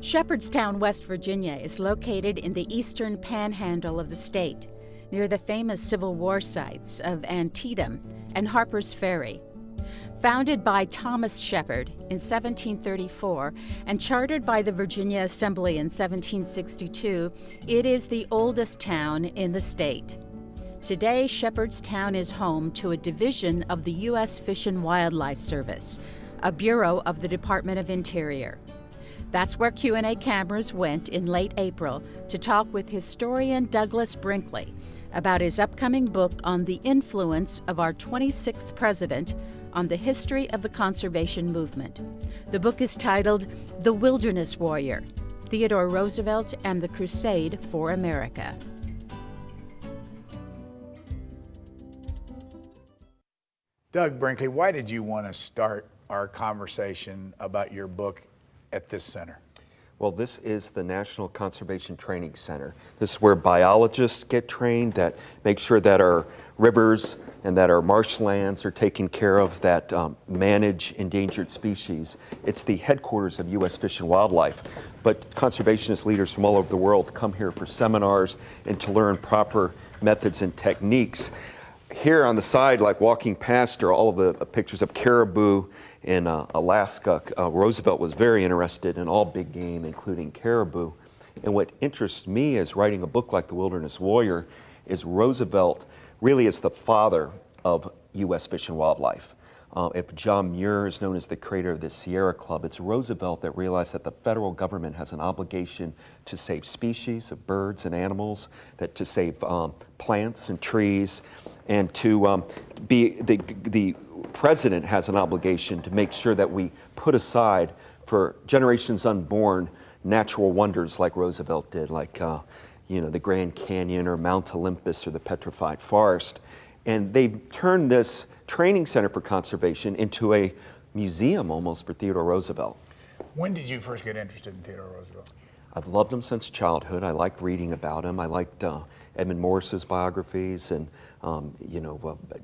Shepherdstown, West Virginia is located in the eastern panhandle of the state, near the famous Civil War sites of Antietam and Harper's Ferry. Founded by Thomas Shepherd in 1734 and chartered by the Virginia Assembly in 1762, it is the oldest town in the state. Today, Shepherdstown is home to a division of the U.S. Fish and Wildlife Service, a bureau of the Department of Interior. That's where Q&A cameras went in late April to talk with historian Douglas Brinkley about his upcoming book on the influence of our 26th president on the history of the conservation movement. The book is titled The Wilderness Warrior, Theodore Roosevelt and the Crusade for America. Doug Brinkley, why did you want to start our conversation about your book at this center? Well, this is the National Conservation Training Center. This is where biologists get trained, that make sure that our rivers and that our marshlands are taken care of, that manage endangered species. It's the headquarters of U.S. Fish and Wildlife, but conservationist leaders from all over the world come here for seminars and to learn proper methods and techniques. Here on the side, like walking past, are all of the pictures of caribou in Alaska. Roosevelt was very interested in all big game, including caribou. And what interests me as writing a book like The Wilderness Warrior is Roosevelt really is the father of U.S. Fish and Wildlife. If John Muir is known as the creator of the Sierra Club, it's Roosevelt that realized that the federal government has an obligation to save species of birds and animals, that to save plants and trees, and to be the president has an obligation to make sure that we put aside for generations unborn natural wonders like Roosevelt did, like the Grand Canyon or Mount Olympus or the Petrified Forest. And they turned this training center for conservation into a museum almost for Theodore Roosevelt. When did you first get interested in Theodore Roosevelt? I've loved him since childhood. I liked reading about him. I liked Edmund Morris's biographies and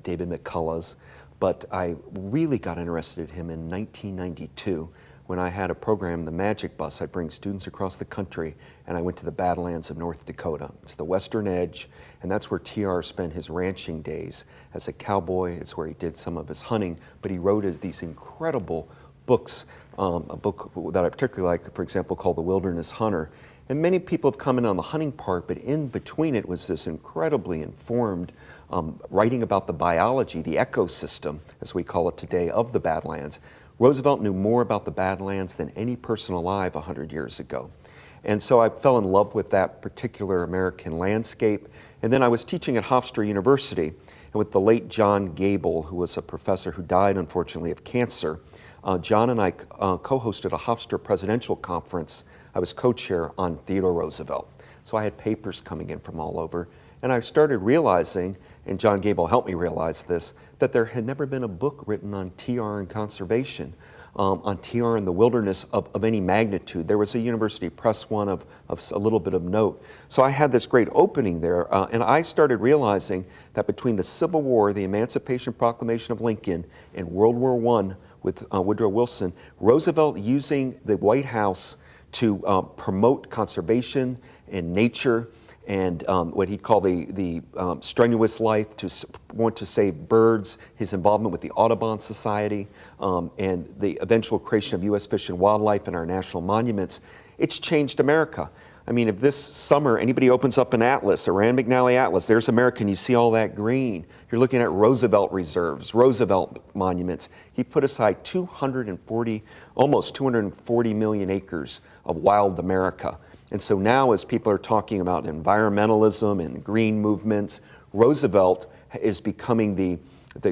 David McCullough's. But I really got interested in him in 1992 when I had a program, the Magic Bus. I'd bring students across the country, and I went to the Badlands of North Dakota. It's the western edge, and that's where TR spent his ranching days as a cowboy. It's where he did some of his hunting, but he wrote these incredible books, a book that I particularly like, for example, called The Wilderness Hunter. And many people have come in on the hunting part, but in between it was this incredibly informed writing about the biology, the ecosystem, as we call it today, of the Badlands. Roosevelt knew more about the Badlands than any person alive 100 years ago. And so I fell in love with that particular American landscape. And then I was teaching at Hofstra University, and with the late John Gable, who was a professor who died, unfortunately, of cancer, John and I co-hosted a Hofstra presidential conference. I was co-chair on Theodore Roosevelt. So I had papers coming in from all over. And I started realizing, and John Gable helped me realize this, that there had never been a book written on TR and conservation, on TR and the wilderness of any magnitude. There was a University Press one of a little bit of note. So I had this great opening there, and I started realizing that between the Civil War, the Emancipation Proclamation of Lincoln, and World War I with Woodrow Wilson, Roosevelt using the White House to promote conservation and nature, and what he'd call the strenuous life, to want to save birds, his involvement with the Audubon Society, and the eventual creation of U.S. Fish and Wildlife and our national monuments. It's changed America. I mean, if this summer anybody opens up an atlas, a Rand McNally atlas, there's America, and you see all that green. You're looking at Roosevelt reserves, Roosevelt monuments. He put aside almost 240 million acres of wild America. And so now, as people are talking about environmentalism and green movements, Roosevelt is becoming the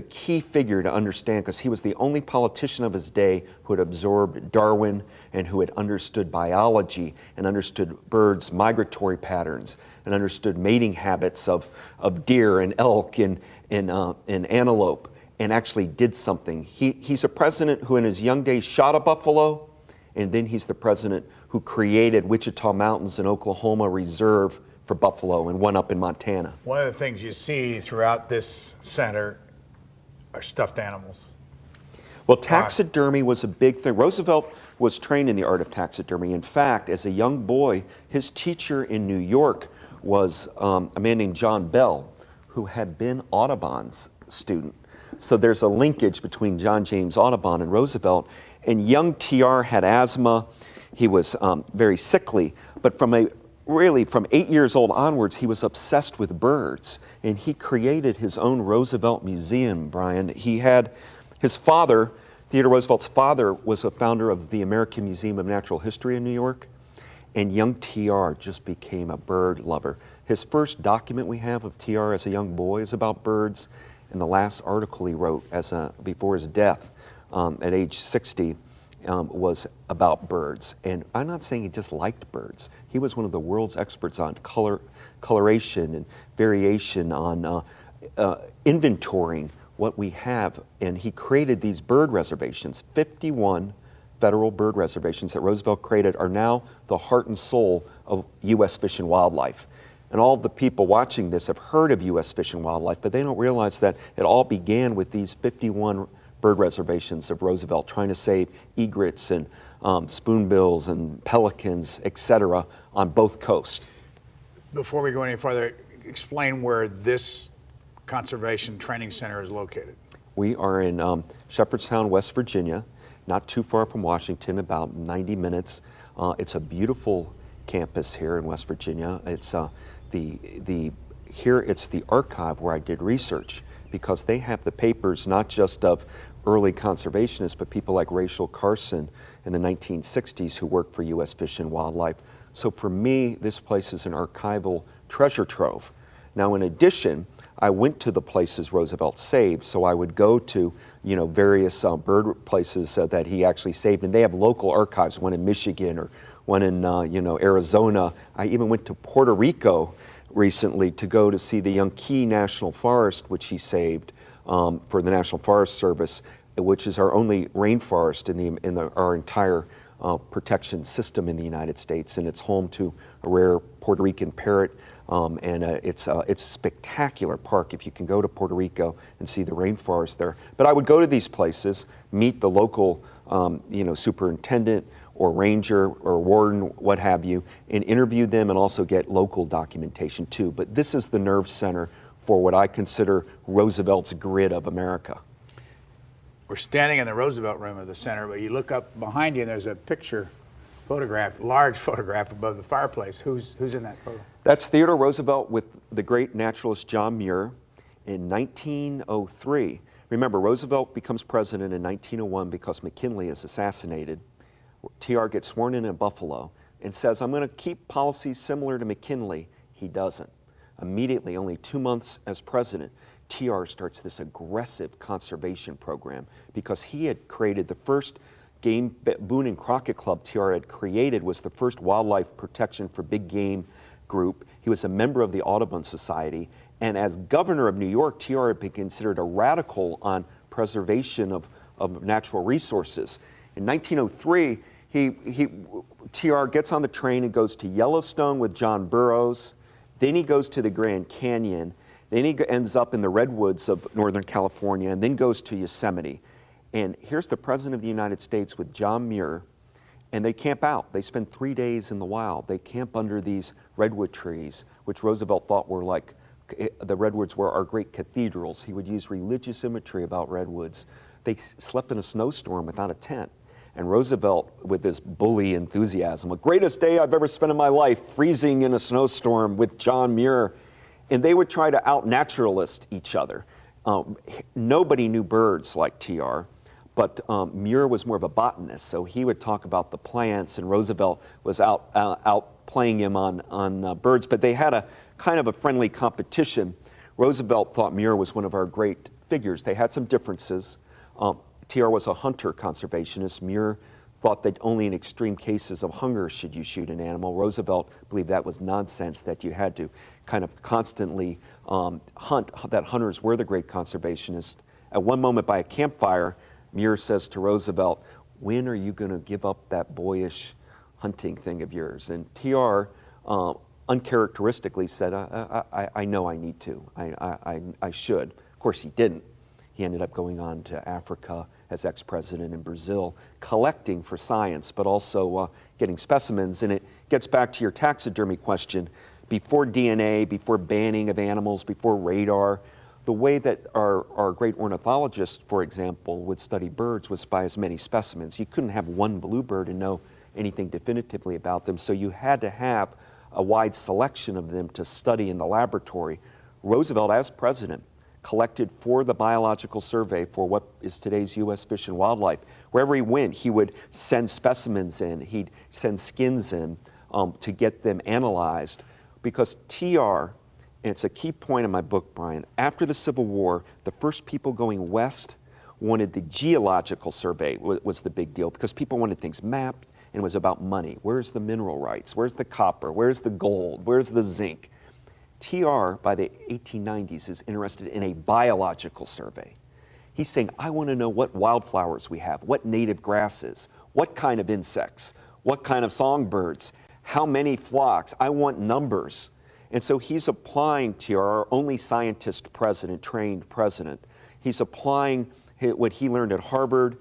key figure to understand, because he was the only politician of his day who had absorbed Darwin and who had understood biology and understood birds' migratory patterns and understood mating habits of deer and elk and antelope, and actually did something. He's a president who in his young days shot a buffalo, and then he's the president who created Wichita Mountains in Oklahoma Reserve for buffalo and one up in Montana. One of the things you see throughout this center are stuffed animals. Well, taxidermy was a big thing. Roosevelt was trained in the art of taxidermy. In fact, as a young boy, his teacher in New York was a man named John Bell, who had been Audubon's student. So there's a linkage between John James Audubon and Roosevelt. And young TR had asthma. He was very sickly, but from 8 years old onwards, he was obsessed with birds. And he created his own Roosevelt Museum, Brian. He had his father, Theodore Roosevelt's father, was a founder of the American Museum of Natural History in New York. And young TR just became a bird lover. His first document we have of TR as a young boy is about birds. And the last article he wrote before his death at age 60 was about birds. And I'm not saying he just liked birds. He was one of the world's experts on coloration and variation, on inventorying what we have. And he created these bird reservations. 51 federal bird reservations that Roosevelt created are now the heart and soul of U.S. Fish and Wildlife. And all of the people watching this have heard of U.S. Fish and Wildlife, but they don't realize that it all began with these 51 bird reservations of Roosevelt trying to save egrets and spoonbills and pelicans, etc., on both coasts. Before we go any further, explain where this conservation training center is located. We are in Shepherdstown, West Virginia, not too far from Washington, about 90 minutes. It's a beautiful campus here in West Virginia. It's here it's the archive where I did research, because they have the papers not just of early conservationists, but people like Rachel Carson in the 1960s who worked for U.S. Fish and Wildlife. So for me, this place is an archival treasure trove. Now, in addition, I went to the places Roosevelt saved, so I would go to various bird places that he actually saved, and they have local archives, one in Michigan or one in Arizona. I even went to Puerto Rico recently to go to see the Yunque National Forest, which he saved for the National Forest Service, which is our only rainforest in our entire protection system in the United States, and it's home to a rare Puerto Rican parrot. And it's a spectacular park if you can go to Puerto Rico and see the rainforest there. But I would go to these places, meet the local superintendent or ranger or warden, what have you, and interview them and also get local documentation too. But this is the nerve center for what I consider Roosevelt's grid of America. We're standing in the Roosevelt room of the center, but you look up behind you and there's a large photograph above the fireplace. Who's in that photo? That's Theodore Roosevelt with the great naturalist John Muir in 1903. Remember, Roosevelt becomes president in 1901 because McKinley is assassinated. TR gets sworn in Buffalo and says, I'm going to keep policies similar to McKinley. He doesn't. Immediately, only 2 months as president, TR starts this aggressive conservation program because he had created the first game. Boone and Crockett Club TR had created was the first wildlife protection for big game group. He was a member of the Audubon Society, and as governor of New York, TR had been considered a radical on preservation of natural resources. In 1903, TR gets on the train and goes to Yellowstone with John Burroughs. Then he goes to the Grand Canyon. Then he ends up in the redwoods of Northern California, and then goes to Yosemite. And here's the President of the United States with John Muir, and they camp out. They spend 3 days in the wild. They camp under these redwood trees, which Roosevelt thought were like, the redwoods were our great cathedrals. He would use religious imagery about redwoods. They slept in a snowstorm without a tent. And Roosevelt, with this bully enthusiasm, the greatest day I've ever spent in my life, freezing in a snowstorm with John Muir. And they would try to out-naturalist each other. Nobody knew birds like TR, but Muir was more of a botanist, so he would talk about the plants, and Roosevelt was out playing him on birds. But they had a kind of a friendly competition. Roosevelt thought Muir was one of our great figures. They had some differences. TR was a hunter conservationist. Muir thought that only in extreme cases of hunger should you shoot an animal. Roosevelt believed that was nonsense, that you had to kind of constantly hunt, that hunters were the great conservationists. At one moment by a campfire, Muir says to Roosevelt, when are you going to give up that boyish hunting thing of yours? And TR uncharacteristically said, I know I need to. I should. Of course he didn't. He ended up going on to Africa as ex-president in Brazil, collecting for science, but also getting specimens. And it gets back to your taxidermy question. Before DNA, before banning of animals, before radar, the way that our great ornithologists, for example, would study birds was by as many specimens. You couldn't have one bluebird and know anything definitively about them, so you had to have a wide selection of them to study in the laboratory. Roosevelt, as president, collected for the Biological Survey for what is today's U.S. Fish and Wildlife. Wherever he went, he would send specimens in, he'd send skins in to get them analyzed. Because TR, and it's a key point in my book, Brian, after the Civil War, the first people going west wanted the Geological Survey was the big deal, because people wanted things mapped, and it was about money. Where's the mineral rights? Where's the copper? Where's the gold? Where's the zinc? TR, by the 1890s, is interested in a biological survey. He's saying, I want to know what wildflowers we have, what native grasses, what kind of insects, what kind of songbirds, how many flocks. I want numbers. And so he's applying, TR, our only scientist president, trained president. He's applying what he learned at Harvard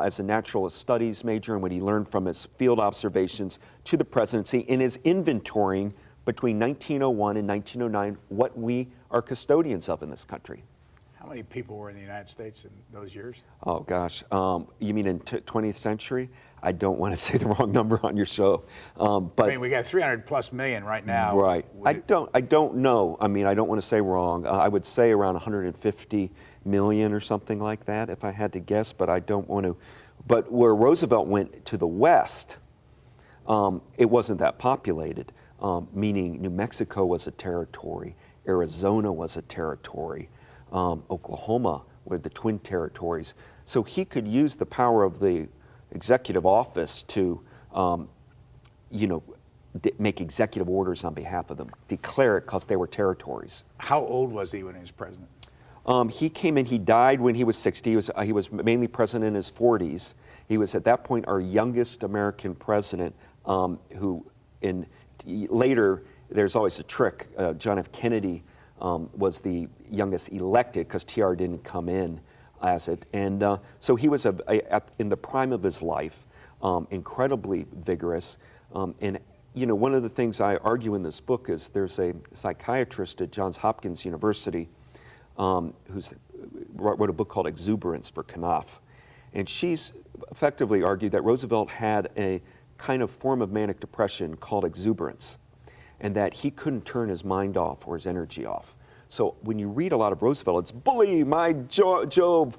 as a naturalist studies major and what he learned from his field observations to the presidency, and is inventorying between 1901 and 1909 what we are custodians of in this country. How many people were in the United States in those years? Oh gosh, you mean in 20th century? I don't want to say the wrong number on your show, but I mean, we got 300 plus million right now. Right. I don't know. I mean, I don't want to say wrong. I would say around 150 million or something like that, if I had to guess. But I don't want to. But where Roosevelt went to the west, it wasn't that populated. Meaning New Mexico was a territory, Arizona was a territory, Oklahoma were the twin territories. So he could use the power of the executive office to, make executive orders on behalf of them, declare it because they were territories. How old was he when he was president? He came in, he died when he was 60. He was mainly president in his 40s. He was at that point our youngest American president, later, there's always a trick. John F. Kennedy was the youngest elected because TR didn't come in as it. And so he was in the prime of his life, incredibly vigorous. And one of the things I argue in this book is there's a psychiatrist at Johns Hopkins University who's wrote a book called Exuberance for Knopf. And she's effectively argued that Roosevelt had a kind of form of manic depression called exuberance, and that he couldn't turn his mind off or his energy off. So when you read a lot of Roosevelt, it's bully, my Jove,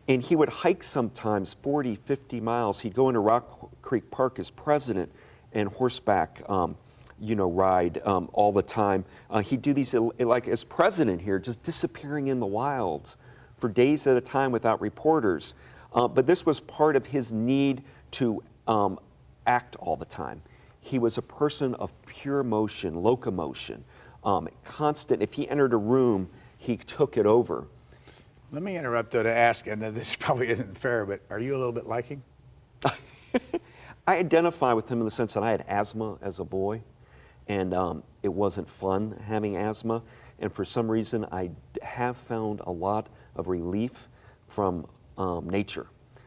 and he would hike sometimes 40, 50 miles. He'd go into Rock Creek Park as president and horseback, ride all the time. He'd do these, like as president here, just disappearing in the wilds for days at a time without reporters. But this was part of his need to act all the time. He was a person of pure motion, locomotion, constant. If he entered a room, he took it over. Let me interrupt though to ask, and this probably isn't fair, but are you a little bit like him? I identify with him in the sense that I had asthma as a boy, and it wasn't fun having asthma. And for some reason, I have found a lot of relief from nature.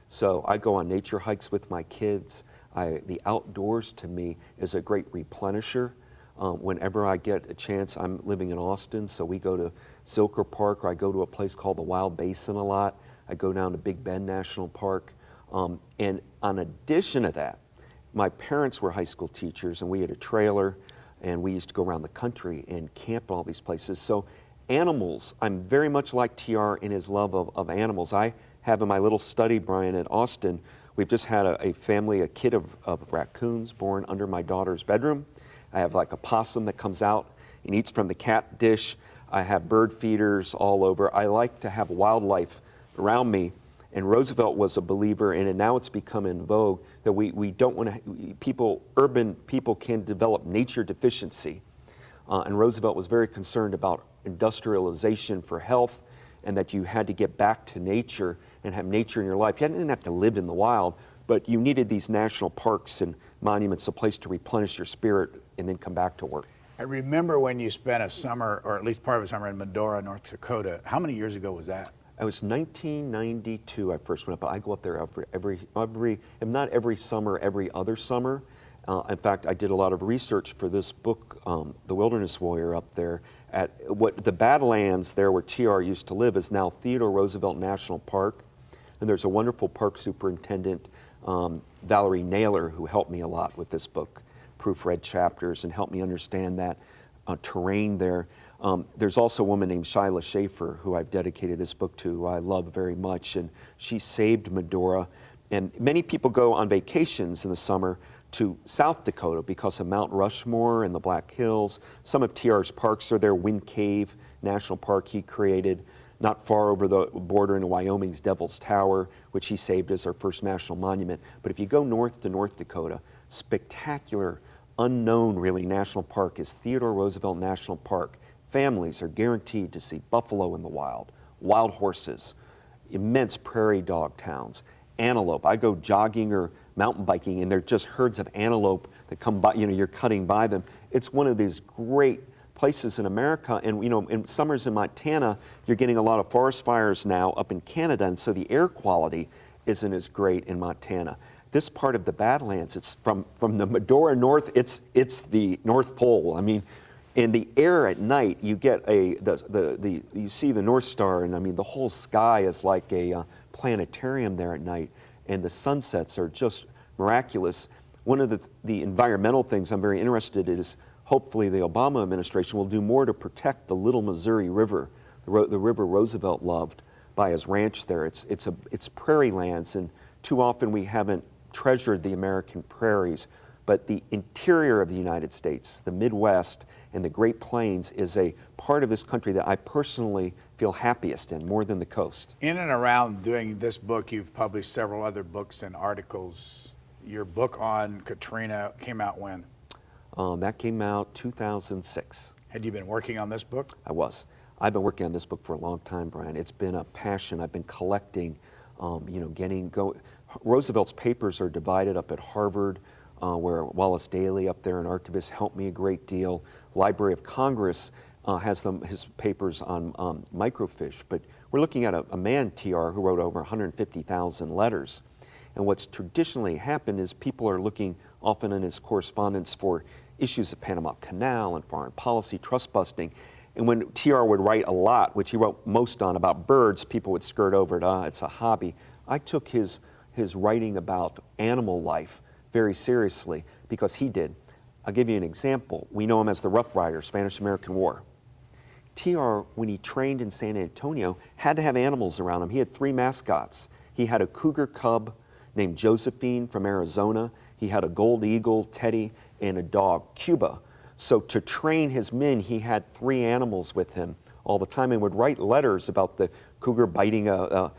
So I go on nature hikes with my kids. The outdoors to me is a great replenisher. Whenever I get a chance, I'm living in Austin, so we go to Zilker Park, or I go to a place called the Wild Basin a lot. I go down to Big Bend National Park. And in addition to that, my parents were high school teachers, and we had a trailer, and we used to go around the country and camp at all these places. So animals, I'm very much like TR in his love of animals. I have in my little study, Brian, at Austin, we've just had a kid of raccoons born under my daughter's bedroom. I have like a possum that comes out and eats from the cat dish. I have bird feeders all over. I like to have wildlife around me. And Roosevelt was a believer in it. Now it's become in vogue that we don't want to, urban people can develop nature deficiency. And Roosevelt was very concerned about industrialization for health, and that you had to get back to nature and have nature in your life. You didn't have to live in the wild, but you needed these national parks and monuments, a place to replenish your spirit and then come back to work. I remember when you spent a summer, or at least part of a summer in Medora, North Dakota. How many years ago was that? It was 1992 I first went up, but I go up there every if not every summer, every other summer. In fact, I did a lot of research for this book, The Wilderness Warrior, up there at what the Badlands there where TR used to live is now Theodore Roosevelt National Park. And there's a wonderful park superintendent, Valerie Naylor, who helped me a lot with this book, proofread chapters and helped me understand that terrain there. There's also a woman named Shyla Schaefer, who I've dedicated this book to, who I love very much, and she saved Medora. And many people go on vacations in the summer to South Dakota because of Mount Rushmore and the Black Hills. Some of TR's parks are there. Wind Cave National Park he created, not far over the border in Wyoming's Devil's Tower, which he saved as our first national monument. But if you go north to North Dakota, spectacular, unknown really national park is Theodore Roosevelt National Park. Families are guaranteed to see buffalo in the wild horses, immense prairie dog towns, antelope. I go jogging or mountain biking and they're just herds of antelope that come by, you're cutting by them. It's one of these great places in America, and in summers in Montana, you're getting a lot of forest fires now up in Canada, and so the air quality isn't as great in Montana. This part of the Badlands, it's from the Medora north, it's the North Pole. I mean, in the air at night, you get you see the North Star, and the whole sky is like a planetarium there at night, and the sunsets are just miraculous. One of the environmental things I'm very interested in is hopefully the Obama administration will do more to protect the Little Missouri River, the river Roosevelt loved, by his ranch there. It's prairie lands, and too often we haven't treasured the American prairies, but the interior of the United States, the Midwest and the Great Plains, is a part of this country that I personally feel happiest in, more than the coast. In and around doing this book, you've published several other books and articles. Your book on Katrina came out when? That came out 2006. Had you been working on this book? I was. I've been working on this book for a long time, Brian. It's been a passion. I've been collecting, Roosevelt's papers are divided up at Harvard, where Wallace Daly up there, an archivist, helped me a great deal. Library of Congress has his papers on microfiche, but we're looking at a man, TR, who wrote over 150,000 letters. And what's traditionally happened is people are looking often in his correspondence for issues of Panama Canal and foreign policy, trust busting. And when TR would write a lot, which he wrote most on about birds, people would skirt over it, it's a hobby. I took his writing about animal life very seriously because he did. I'll give you an example. We know him as the Rough Rider, Spanish-American War. TR, when he trained in San Antonio, had to have animals around him. He had 3 mascots. He had a cougar cub named Josephine from Arizona. He had a gold eagle, Teddy, and a dog, Cuba. So to train his men, he had 3 animals with him all the time, and would write letters about the cougar biting a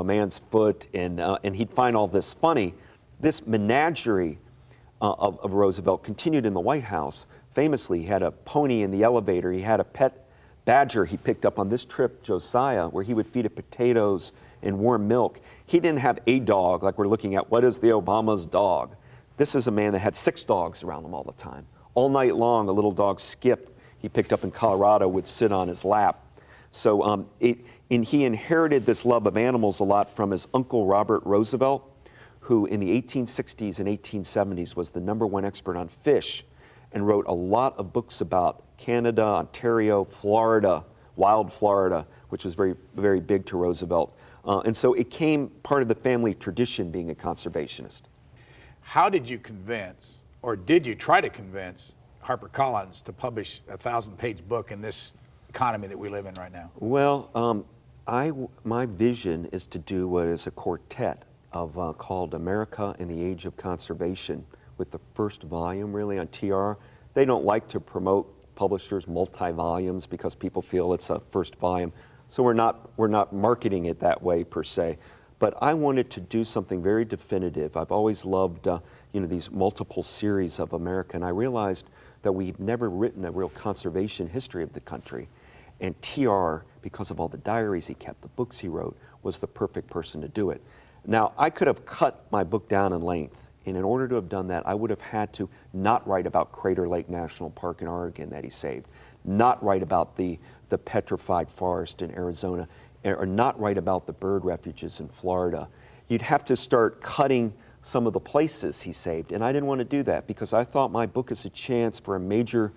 man's foot, and he'd find all this funny. This menagerie of Roosevelt continued in the White House. Famously, he had a pony in the elevator. He had a pet badger he picked up on this trip, Josiah, where he would feed it potatoes and warm milk. He didn't have a dog like we're looking at. What is the Obama's dog? This is a man that had 6 dogs around him all the time. All night long, a little dog, Skip, he picked up in Colorado, would sit on his lap. So he inherited this love of animals a lot from his uncle, Robert Roosevelt, who in the 1860s and 1870s was the #1 expert on fish and wrote a lot of books about Canada, Ontario, Florida, wild Florida, which was very, very big to Roosevelt. And so it came part of the family tradition being a conservationist. How did you convince, or did you try to convince, HarperCollins to publish a 1,000-page book in this economy that we live in right now? Well, my vision is to do what is a quartet of called America in the Age of Conservation, with the first volume really on TR. They don't like to promote publishers multi-volumes because people feel it's a first volume. So we're not marketing it that way per se. But I wanted to do something very definitive. I've always loved these multiple series of America, and I realized that we've never written a real conservation history of the country. And TR, because of all the diaries he kept, the books he wrote, was the perfect person to do it. Now, I could have cut my book down in length, and in order to have done that, I would have had to not write about Crater Lake National Park in Oregon that he saved, not write about the petrified forest in Arizona, or not write about the bird refuges in Florida. You'd have to start cutting some of the places he saved, and I didn't want to do that because I thought my book is a chance for a major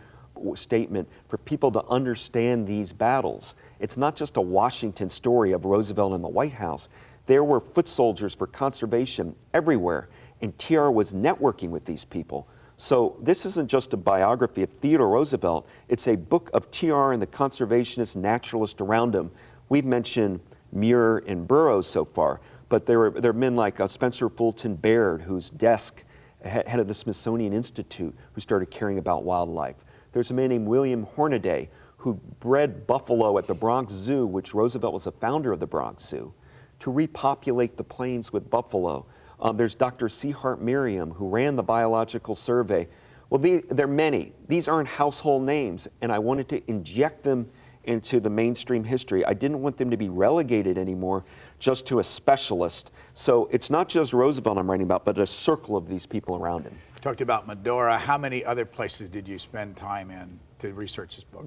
statement for people to understand these battles. It's not just a Washington story of Roosevelt in the White House. There were foot soldiers for conservation everywhere, and TR was networking with these people. So this isn't just a biography of Theodore Roosevelt, it's a book of TR and the conservationists, naturalists around him. We've mentioned Muir and Burroughs so far, but there are men like Spencer Fulton Baird, whose desk, head of the Smithsonian Institute, who started caring about wildlife. There's a man named William Hornaday, who bred buffalo at the Bronx Zoo, which Roosevelt was a founder of the Bronx Zoo, to repopulate the plains with buffalo. There's Dr. C. Hart Merriam, who ran the Biological Survey. Well, there are many. These aren't household names, and I wanted to inject them into the mainstream history. I didn't want them to be relegated anymore just to a specialist. So it's not just Roosevelt I'm writing about, but a circle of these people around him. We talked about Medora. How many other places did you spend time in to research this book?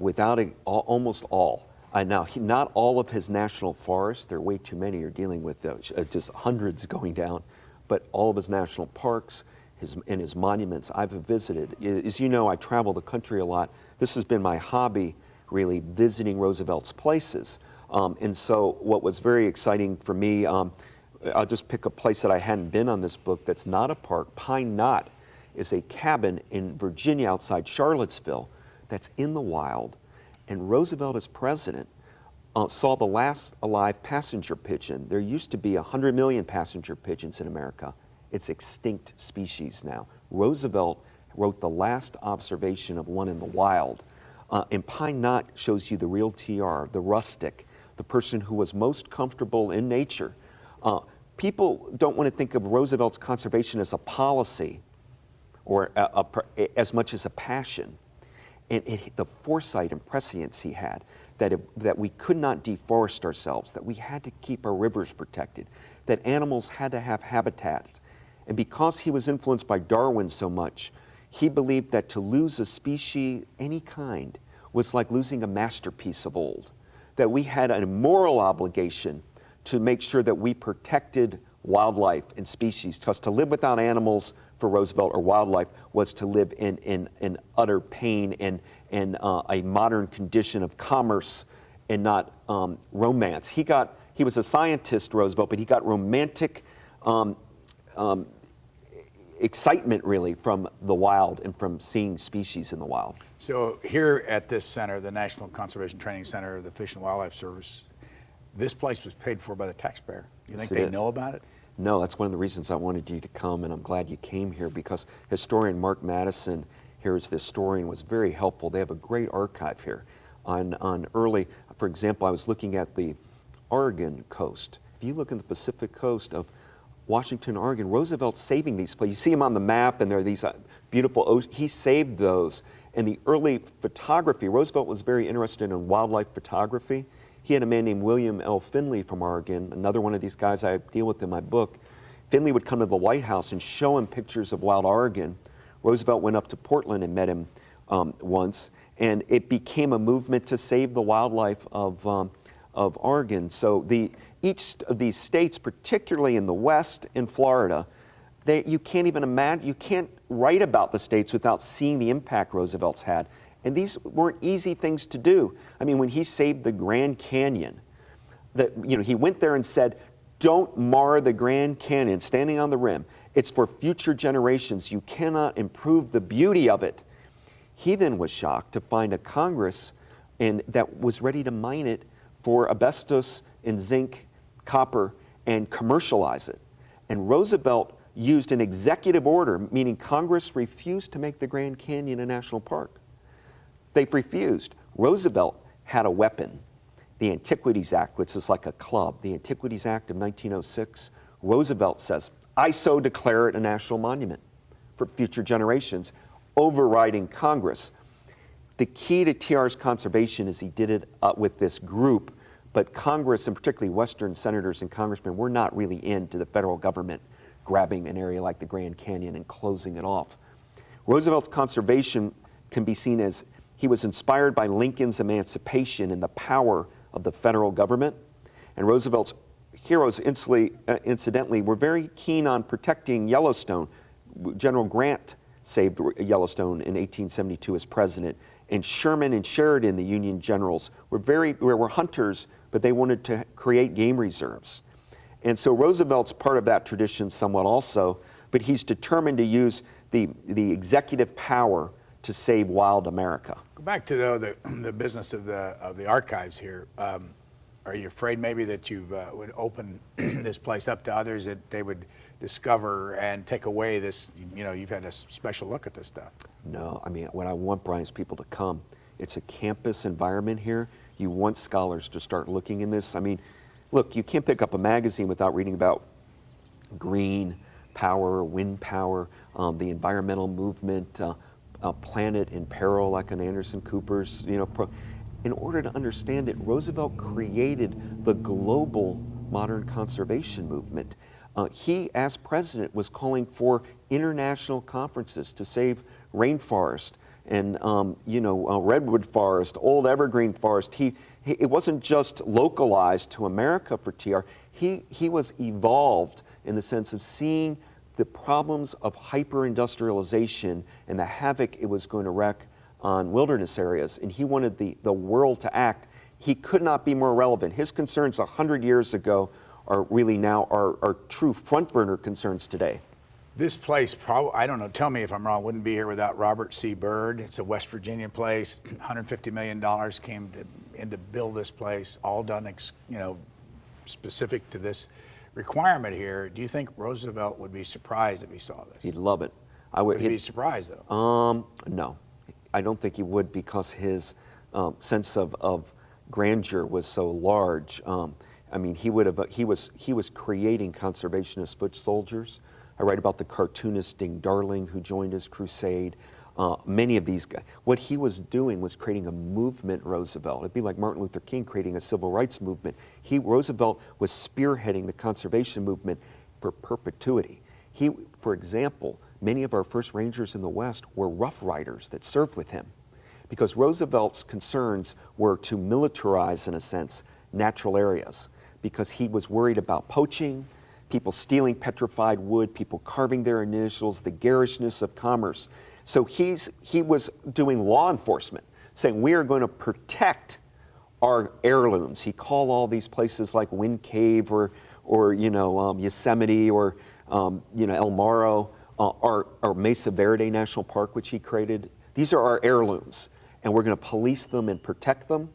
Almost all. Not all of his national forests, there are way too many, you're dealing with just hundreds going down, but all of his national parks and his monuments I've visited. As you know, I travel the country a lot. This has been my hobby, really, visiting Roosevelt's places. And so what was very exciting for me, I'll just pick a place that I hadn't been on this book that's not a park. Pine Knot is a cabin in Virginia outside Charlottesville that's in the wild. And Roosevelt, as president, saw the last alive passenger pigeon. There used to be 100 million passenger pigeons in America. It's extinct species now. Roosevelt wrote the last observation of one in the wild. And Pine Knot shows you the real TR, the rustic, the person who was most comfortable in nature. People don't want to think of Roosevelt's conservation as a policy or as much as a passion. And the foresight and prescience he had, that we could not deforest ourselves, that we had to keep our rivers protected, that animals had to have habitats. And because he was influenced by Darwin so much, he believed that to lose a species, any kind, was like losing a masterpiece of old. That we had a moral obligation to make sure that we protected wildlife and species. Because to live without animals for Roosevelt, or wildlife, was to live in utter pain and a modern condition of commerce and not romance. He was a scientist, Roosevelt, but he got romantic excitement, really, from the wild and from seeing species in the wild. So here at this center, the National Conservation Training Center of the Fish and Wildlife Service, this place was paid for by the taxpayer. You think they know about it? No, that's one of the reasons I wanted you to come, and I'm glad you came here, because historian Mark Madison, here is the historian, was very helpful. They have a great archive here. On early, for example, I was looking at the Oregon coast. If you look in the Pacific coast of Washington, Oregon, Roosevelt's saving these places. You see them on the map, and there are these beautiful oceans. He saved those. And the early photography, Roosevelt was very interested in wildlife photography. He had a man named William L. Finley from Oregon, another one of these guys I deal with in my book. Finley would come to the White House and show him pictures of wild Oregon. Roosevelt went up to Portland and met him once, and it became a movement to save the wildlife of Oregon. So each of these states, particularly in the West and Florida, you can't even imagine, you can't write about the states without seeing the impact Roosevelt's had. And these weren't easy things to do. I mean, when he saved the Grand Canyon, he went there and said, don't mar the Grand Canyon, standing on the rim. It's for future generations. You cannot improve the beauty of it. He then was shocked to find a Congress that was ready to mine it for asbestos and zinc, copper, and commercialize it. And Roosevelt used an executive order, meaning Congress refused to make the Grand Canyon a national park. They refused. Roosevelt had a weapon, the Antiquities Act, which is like a club, the Antiquities Act of 1906. Roosevelt says, I so declare it a national monument for future generations, overriding Congress. The key to TR's conservation is he did it with this group, but Congress, and particularly Western senators and congressmen, were not really into the federal government grabbing an area like the Grand Canyon and closing it off. Roosevelt's conservation can be seen as he was inspired by Lincoln's emancipation and the power of the federal government. And Roosevelt's heroes, incidentally, were very keen on protecting Yellowstone. General Grant saved Yellowstone in 1872 as president, and Sherman and Sheridan, the Union generals, were hunters, but they wanted to create game reserves. And so Roosevelt's part of that tradition somewhat also, but he's determined to use the executive power to save wild America. Go back to the business of the archives here. Are you afraid maybe that you would open this place up to others, that they would discover and take away this, you've had a special look at this stuff? No, I mean, what I want, Brian, is people to come. It's a campus environment here. You want scholars to start looking in this. I mean, look, you can't pick up a magazine without reading about green power, wind power, the environmental movement, planet in peril, like an Anderson Cooper's, in order to understand it, Roosevelt created the global modern conservation movement. He, as president, was calling for international conferences to save rainforest and redwood forest, old evergreen forest. It wasn't just localized to America for TR. He was evolved in the sense of seeing the problems of hyper-industrialization and the havoc it was going to wreak on wilderness areas, and he wanted the world to act. He could not be more relevant. His concerns 100 years ago are really now are true front burner concerns today. This place, I don't know, tell me if I'm wrong, wouldn't be here without Robert C. Byrd. It's a West Virginia place. $150 million came in to build this place, all done, specific to this requirement here. Do you think Roosevelt would be surprised if he saw this? He'd love it. Would he be surprised, though? No. I don't think he would, because his sense of grandeur was so large. I mean, he was creating conservationist foot soldiers. I write about the cartoonist Ding Darling, who joined his crusade. Many of these guys. What he was doing was creating a movement, Roosevelt. It'd be like Martin Luther King creating a civil rights movement. Roosevelt was spearheading the conservation movement for perpetuity. For example, many of our first rangers in the West were Rough Riders that served with him, because Roosevelt's concerns were to militarize, in a sense, natural areas, because he was worried about poaching, people stealing petrified wood, people carving their initials, the garishness of commerce. So he was doing law enforcement, saying we are going to protect our heirlooms. He called all these places like Wind Cave or Yosemite or El Morro, our Mesa Verde National Park, which he created. These are our heirlooms, and we're going to police them and protect them.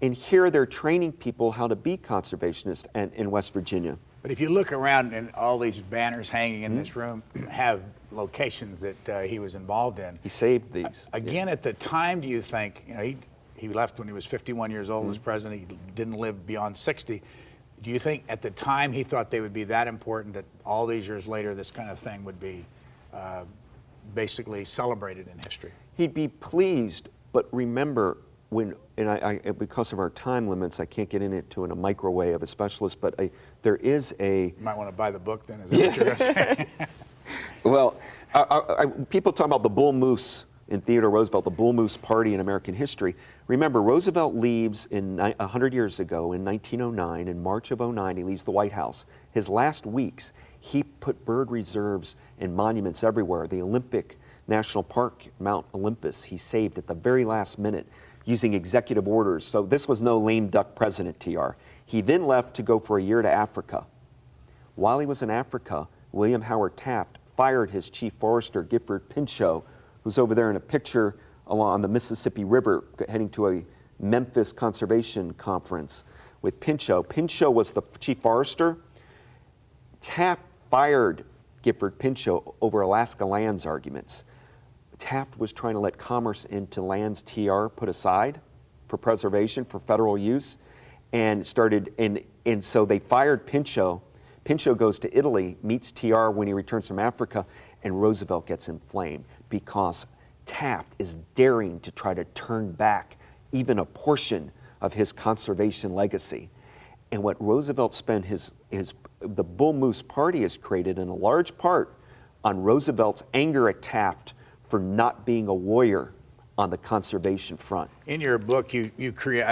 And here they're training people how to be conservationists in West Virginia. But if you look around, and all these banners hanging in this room have locations that he was involved in. He saved these. Again, at the time, do you think, he left when he was 51 years old as president, he didn't live beyond 60. Do you think at the time he thought they would be that important that all these years later this kind of thing would be basically celebrated in history? He'd be pleased, but remember, because of our time limits, I can't get into in a microwave of a specialist, but there is a... You might want to buy the book then, is that what you're going to say? Well, people talk about the bull moose in Theodore Roosevelt, the bull moose party in American history. Remember, Roosevelt leaves 100 years ago in 1909, in March of 09, he leaves the White House. His last weeks, he put bird reserves and monuments everywhere. The Olympic National Park, Mount Olympus, he saved at the very last minute using executive orders. So this was no lame duck president, TR. He then left to go for a year to Africa. While he was in Africa, William Howard Taft fired his chief forester, Gifford Pinchot, who's over there in a picture along the Mississippi River heading to a Memphis Conservation Conference with Pinchot. Pinchot was the chief forester. Taft fired Gifford Pinchot over Alaska lands arguments. Taft was trying to let commerce into lands TR put aside for preservation, for federal use, and so they fired Pinchot. Pinchot goes to Italy, meets TR when he returns from Africa, and Roosevelt gets inflamed because Taft is daring to try to turn back even a portion of his conservation legacy. And what Roosevelt spent the Bull Moose Party has created in a large part on Roosevelt's anger at Taft for not being a warrior on the conservation front. In your book, you create,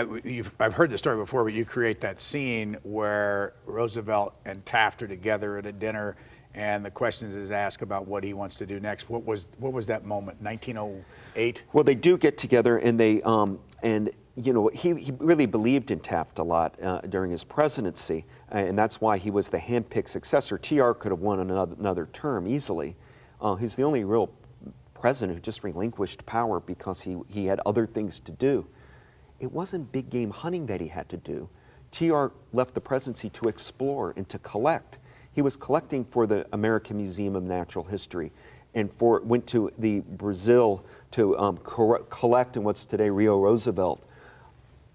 I've heard the story before, but you create that scene where Roosevelt and Taft are together at a dinner, and the question is asked about what he wants to do next. What was that moment? 1908. Well, they do get together, and they and you know he really believed in Taft a lot during his presidency, and that's why he was the handpicked successor. TR could have won another term easily. He's the only real president who just relinquished power because he had other things to do. It wasn't big game hunting that he had to do. TR left the presidency to explore and to collect. He was collecting for the American Museum of Natural History, and went to the Brazil to collect in what's today Rio Roosevelt.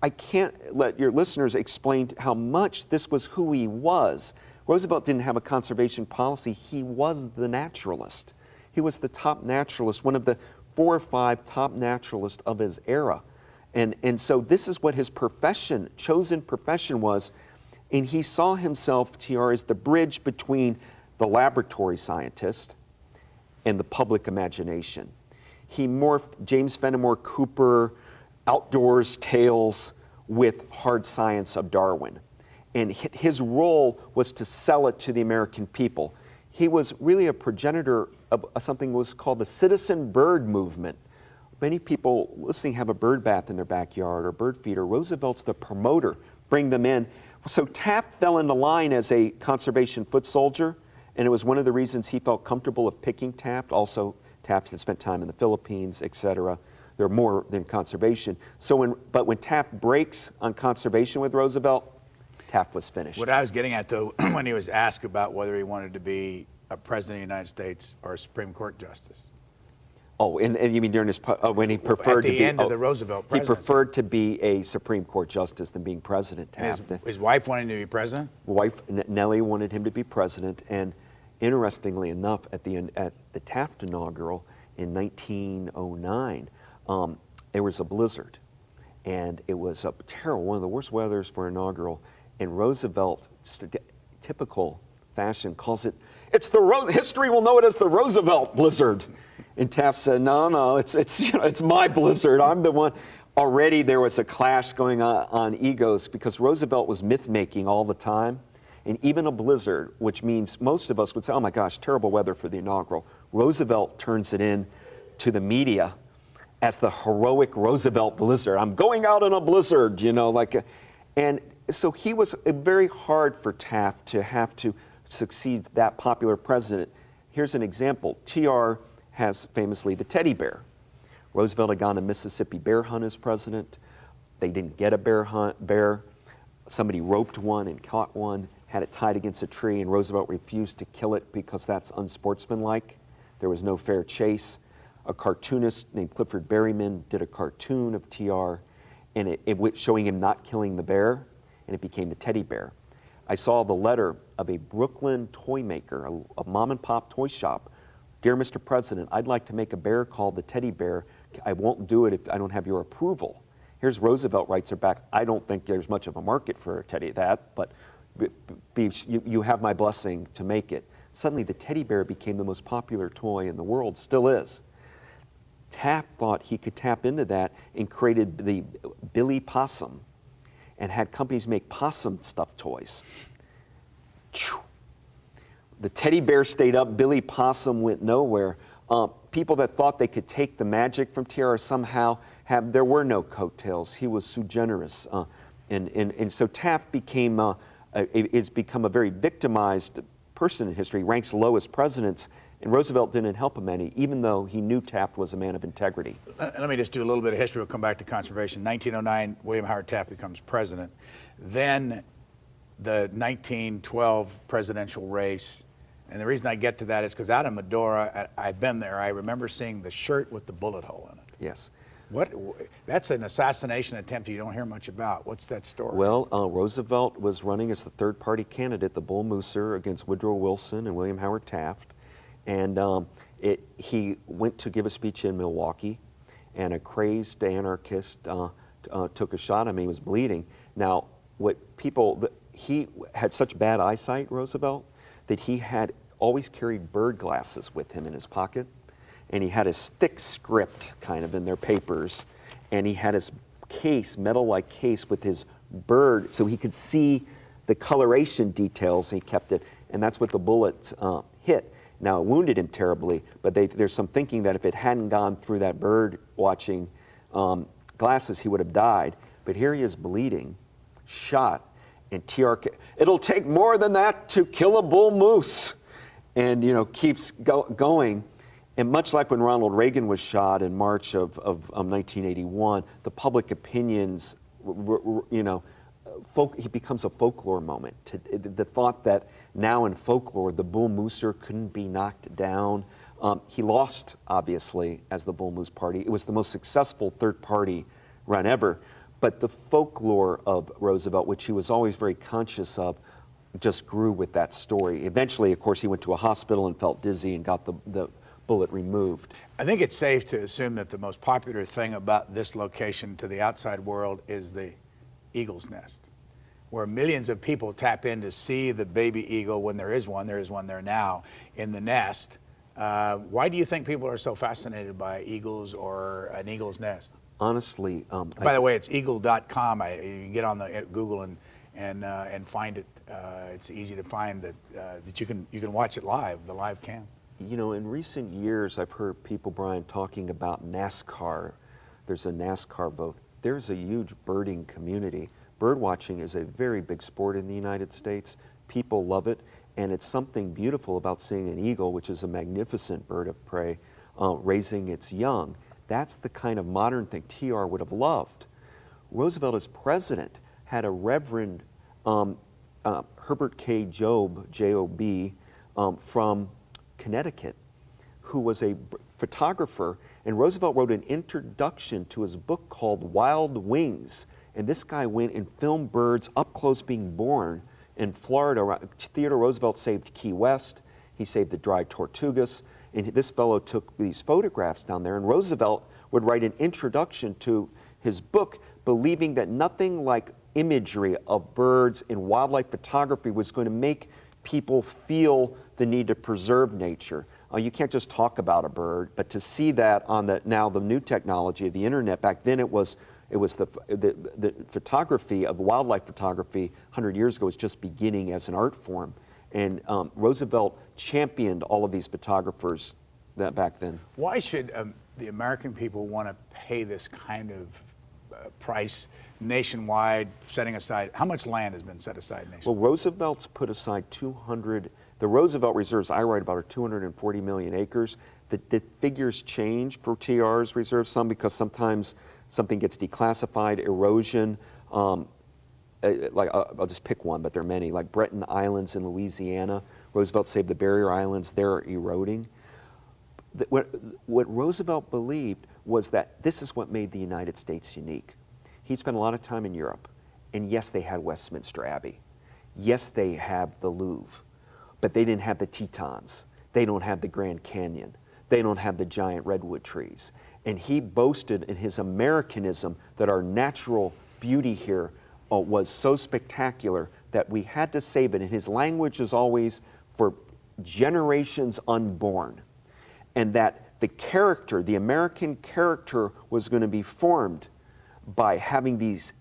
I can't let your listeners explain how much this was who he was. Roosevelt didn't have a conservation policy. He was the naturalist. He was the top naturalist, one of the 4 or 5 top naturalists of his era. And so this is what his chosen profession was. And he saw himself, TR, as the bridge between the laboratory scientist and the public imagination. He morphed James Fenimore Cooper outdoors tales with hard science of Darwin. And his role was to sell it to the American people. He was really a progenitor of something that was called the citizen bird movement. Many people listening have a bird bath in their backyard or bird feeder. Roosevelt's the promoter, bring them in. So Taft fell into line as a conservation foot soldier, and it was one of the reasons he felt comfortable of picking Taft. Also, Taft had spent time in the Philippines, etc. They're more than conservation. But when Taft breaks on conservation with Roosevelt, Taft was finished. What I was getting at, though, when he was asked about whether he wanted to be a president of the United States or a Supreme Court justice. Oh, and you mean during his when he preferred at the end of the Roosevelt presidency. He preferred to be a Supreme Court justice than being president. Taft. His wife wanted him to be president. Wife Nellie wanted him to be president, and interestingly enough, at the Taft inaugural in 1909, there was a blizzard, and it was a terrible, one of the worst weathers for inaugural. And Roosevelt, typical fashion, calls it, history will know it as the Roosevelt blizzard. And Taft said, no, it's my blizzard. I'm the one. Already there was a clash going on egos because Roosevelt was myth-making all the time. And even a blizzard, which means most of us would say, oh my gosh, terrible weather for the inaugural. Roosevelt turns it in to the media as the heroic Roosevelt blizzard. I'm going out in a blizzard, and so he was very hard for Taft to have to succeed that popular president. Here's an example. TR has famously the teddy bear. Roosevelt had gone to Mississippi bear hunt as president. They didn't get a bear. Somebody roped one and caught one, had it tied against a tree, and Roosevelt refused to kill it because that's unsportsmanlike. There was no fair chase. A cartoonist named Clifford Berryman did a cartoon of TR, and it showing him not killing the bear, and it became the teddy bear. I saw the letter of a Brooklyn toy maker, a mom and pop toy shop. Dear Mr. President, I'd like to make a bear called the teddy bear. I won't do it if I don't have your approval. Here's Roosevelt writes her back, I don't think there's much of a market for a teddy that, but you have my blessing to make it. Suddenly the teddy bear became the most popular toy in the world, still is. Taft thought he could tap into that and created the Billy Possum and had companies make possum stuffed toys. The teddy bear stayed up, Billy Possum went nowhere. People that thought they could take the magic from TR somehow there were no coattails. He was sui generis. And so Taft has become a very victimized person in history, ranks low as presidents, and Roosevelt didn't help him any, even though he knew Taft was a man of integrity. Let me just do a little bit of history. We'll come back to conservation. 1909, William Howard Taft becomes president. Then the 1912 presidential race. And the reason I get to that is because out of Medora, I've been there. I remember seeing the shirt with the bullet hole in it. Yes. That's an assassination attempt you don't hear much about. What's that story? Well, Roosevelt was running as the third-party candidate, the Bull Mooser, against Woodrow Wilson and William Howard Taft. And he went to give a speech in Milwaukee, and a crazed anarchist took a shot at him. He was bleeding. Now, he had such bad eyesight, Roosevelt, that he had always carried bird glasses with him in his pocket. and he had his thick script kind of in their papers, and he had his case, metal-like case with his bird, so he could see the coloration details, and he kept it, and that's what the bullet hit. Now, it wounded him terribly, but there's some thinking that if it hadn't gone through that bird watching glasses, he would have died. But here he is bleeding, shot, and TR, it'll take more than that to kill a bull moose, and keeps going. And much like when Ronald Reagan was shot in March of 1981, the public opinions, he becomes a folklore moment. The thought that now in folklore, the bull mooser couldn't be knocked down. He lost, obviously, as the Bull Moose Party. It was the most successful third-party run ever. But the folklore of Roosevelt, which he was always very conscious of, just grew with that story. Eventually, of course, he went to a hospital and felt dizzy and got the bullet removed. I think it's safe to assume that the most popular thing about this location to the outside world is the eagle's nest, where millions of people tap in to see the baby eagle when there is one there now, in the nest. Why do you think people are so fascinated by eagles or an eagle's nest? Honestly, by the way, it's eagle.com. You can get on the Google and find it. It's easy to find that you can watch it live, the live cam. In recent years, I've heard people, Brian, talking about NASCAR. There's a NASCAR boat. There's a huge birding community. Bird watching is a very big sport in the United States. People love it, and it's something beautiful about seeing an eagle, which is a magnificent bird of prey, raising its young. That's the kind of modern thing TR would have loved. Roosevelt, as president, had a Reverend Herbert K. Job, J-O-B, from Connecticut, who was a photographer, and Roosevelt wrote an introduction to his book called Wild Wings, and this guy went and filmed birds up close being born in Florida. Theodore Roosevelt saved Key West, he saved the dry Tortugas, and this fellow took these photographs down there, and Roosevelt would write an introduction to his book believing that nothing like imagery of birds in wildlife photography was going to make people feel the need to preserve nature. You can't just talk about a bird, but to see that on the new technology of the internet. Back then it was the photography of wildlife photography 100 years ago was just beginning as an art form. And Roosevelt championed all of these photographers back then. Why should the American people want to pay this kind of price nationwide, setting aside, how much land has been set aside nationwide? Well, Roosevelt's put aside the Roosevelt reserves I write about are 240 million acres. The figures change for TR's reserves, some because sometimes something gets declassified, erosion, I'll just pick one, but there are many, like Breton Islands in Louisiana. Roosevelt saved the barrier islands, they're eroding. What Roosevelt believed was that this is what made the United States unique. He'd spent a lot of time in Europe, and yes, they had Westminster Abbey. Yes, they have the Louvre, but they didn't have the Tetons. They don't have the Grand Canyon. They don't have the giant redwood trees. And he boasted in his Americanism that our natural beauty here was so spectacular that we had to save it. And his language is always for generations unborn. And that the character, the American character, was going to be formed by having these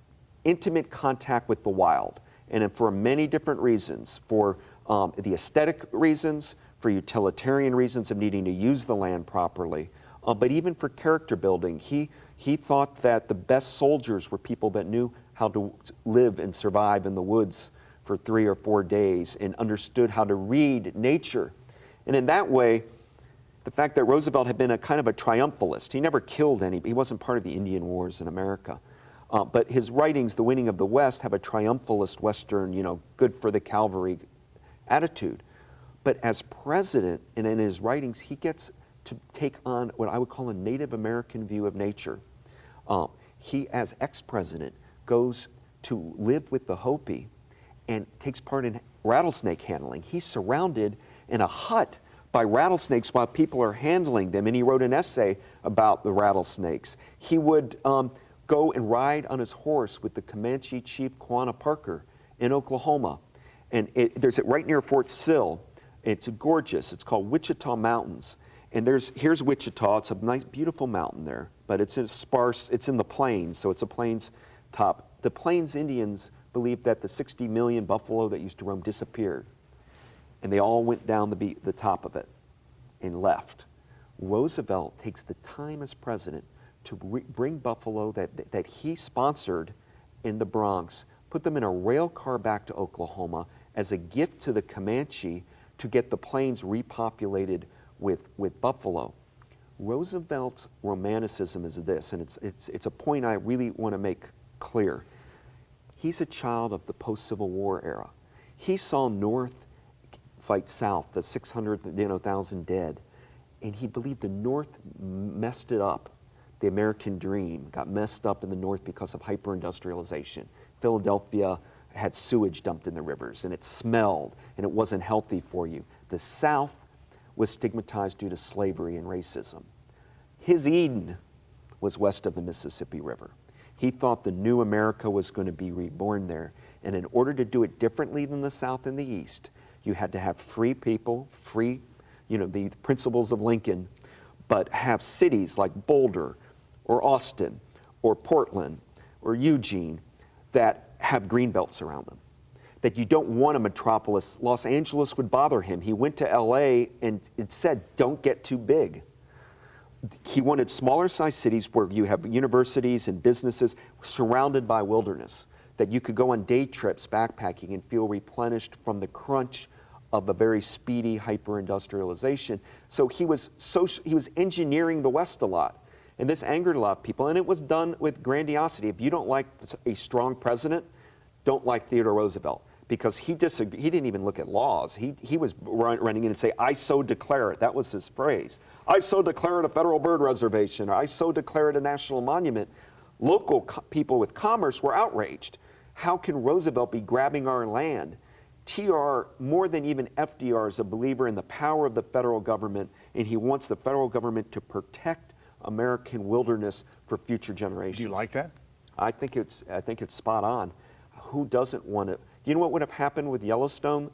intimate contact with the wild. And for many different reasons, for the aesthetic reasons, for utilitarian reasons of needing to use the land properly, but even for character building. He thought that the best soldiers were people that knew how to live and survive in the woods for 3 or 4 days and understood how to read nature. And in that way, the fact that Roosevelt had been a kind of a triumphalist, he never killed any, he wasn't part of the Indian Wars in America. But his writings, The Winning of the West, have a triumphalist Western, good for the cavalry attitude. But as president and in his writings, he gets to take on what I would call a Native American view of nature. He, as ex-president, goes to live with the Hopi and takes part in rattlesnake handling. He's surrounded in a hut by rattlesnakes while people are handling them, and he wrote an essay about the rattlesnakes. He would go and ride on his horse with the Comanche chief Quanah Parker in Oklahoma. And there's it right near Fort Sill. It's gorgeous. It's called Wichita Mountains. And here's Wichita. It's a nice, beautiful mountain there, but it's in the plains, so it's a plains top. The Plains Indians believed that the 60 million buffalo that used to roam disappeared, and they all went down the top of it and left. Roosevelt takes the time as president to bring buffalo that he sponsored in the Bronx, put them in a rail car back to Oklahoma as a gift to the Comanche to get the plains repopulated with buffalo. Roosevelt's romanticism is this, and it's a point I really want to make clear. He's a child of the post-Civil War era. He saw North fight South, the 600,000 dead, and he believed the North messed it up. The American dream got messed up in the North because of hyper-industrialization. Philadelphia had sewage dumped in the rivers, and it smelled, and it wasn't healthy for you. The South was stigmatized due to slavery and racism. His Eden was west of the Mississippi River. He thought the new America was going to be reborn there. And in order to do it differently than the South and the East, you had to have free people, the principles of Lincoln, but have cities like Boulder or Austin or Portland or Eugene that have green belts around them. That you don't want a metropolis. Los Angeles would bother him. He went to LA and it said, don't get too big. He wanted smaller sized cities where you have universities and businesses surrounded by wilderness, that you could go on day trips backpacking and feel replenished from the crunch of a very speedy hyper-industrialization. So he was engineering the West a lot. And this angered a lot of people, and it was done with grandiosity. If you don't like a strong president, don't like Theodore Roosevelt, because he disagreed. He didn't even look at laws. He was running in and say, I so declare it. That was his phrase. I so declare it a federal bird reservation, or I so declare it a national monument. Local people with commerce were outraged. How can Roosevelt be grabbing our land? TR, more than even FDR, is a believer in the power of the federal government, and he wants the federal government to protect American wilderness for future generations. Do you like that? I think it's spot on. Who doesn't want it? You know what would have happened with Yellowstone?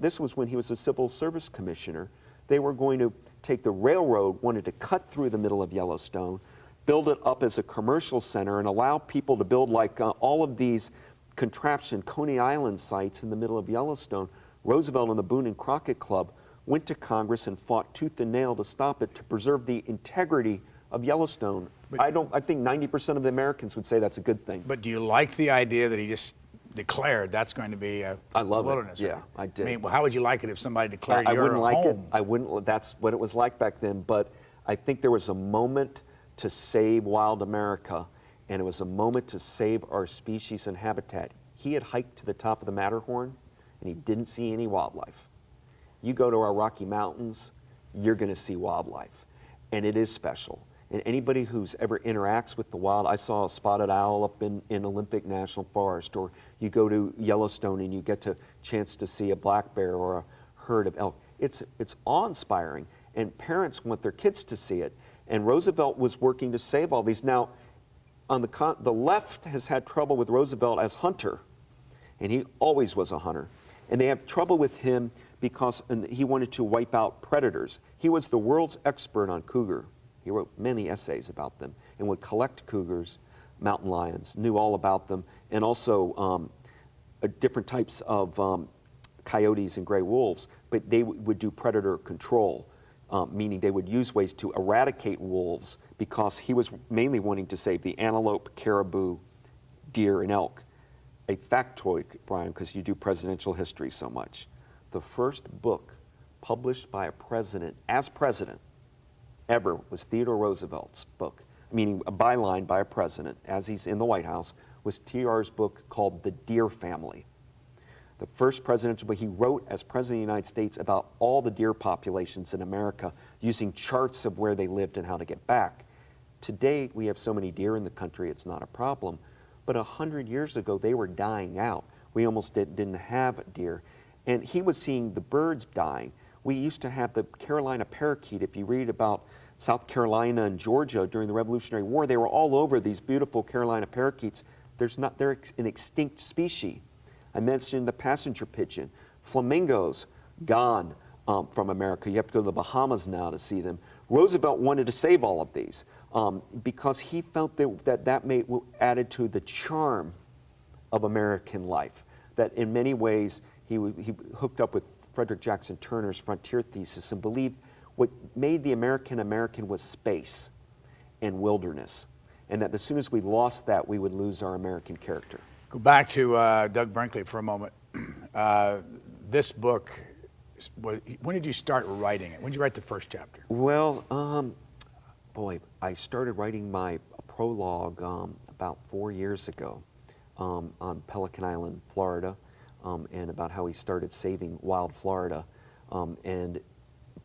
This was when he was a civil service commissioner. They were going to take the railroad, wanted to cut through the middle of Yellowstone, build it up as a commercial center, and allow people to build like all of these contraption Coney Island sites in the middle of Yellowstone. Roosevelt and the Boone and Crockett Club went to Congress and fought tooth and nail to stop it, to preserve the integrity of Yellowstone. I think 90% of the Americans would say that's a good thing. But do you like the idea that he just declared that's going to be a wilderness? Yeah, I did. I mean, well, how would you like it if somebody declared I your wouldn't like home? it. I wouldn't. That's what it was like back then. But I think there was a moment to save wild America, and it was a moment to save our species and habitat. He had hiked to the top of the Matterhorn, and he didn't see any wildlife. You go to our Rocky Mountains, you're going to see wildlife, and it is special. And anybody who's ever interacts with the wild, I saw a spotted owl up in Olympic National Forest, or you go to Yellowstone and you get a chance to see a black bear or a herd of elk. It's awe-inspiring, and parents want their kids to see it. And Roosevelt was working to save all these. Now, on the left has had trouble with Roosevelt as hunter, and he always was a hunter. And they have trouble with him because he wanted to wipe out predators. He was the world's expert on cougar. He wrote many essays about them and would collect cougars, mountain lions, knew all about them, and also different types of coyotes and gray wolves. But they would do predator control, meaning they would use ways to eradicate wolves, because he was mainly wanting to save the antelope, caribou, deer, and elk. A factoid, Brian, because you do presidential history so much. The first book published by a president, as president, ever, was Theodore Roosevelt's book, meaning a byline by a president, as he's in the White House, was TR's book called The Deer Family. The first presidential book he wrote as president of the United States about all the deer populations in America, using charts of where they lived and how to get back. Today, we have so many deer in the country, it's not a problem. But 100 years ago, they were dying out. We almost didn't have deer. And he was seeing the birds dying. We used to have the Carolina parakeet. If you read about South Carolina and Georgia during the Revolutionary War, they were all over, these beautiful Carolina parakeets. They're an extinct species. I mentioned the passenger pigeon. Flamingos, gone. from America. You have to go to the Bahamas now to see them. Roosevelt wanted to save all of these because he felt that added to the charm of American life. That in many ways he hooked up with Frederick Jackson Turner's frontier thesis and believed what made the American was space and wilderness, and that as soon as we lost that, we would lose our American character. Go back to Doug Brinkley for a moment. This book, when did you start writing it? When did you write the first chapter? Well, boy, I started writing my prologue about 4 years ago on Pelican Island, Florida, and about how he started saving wild Florida.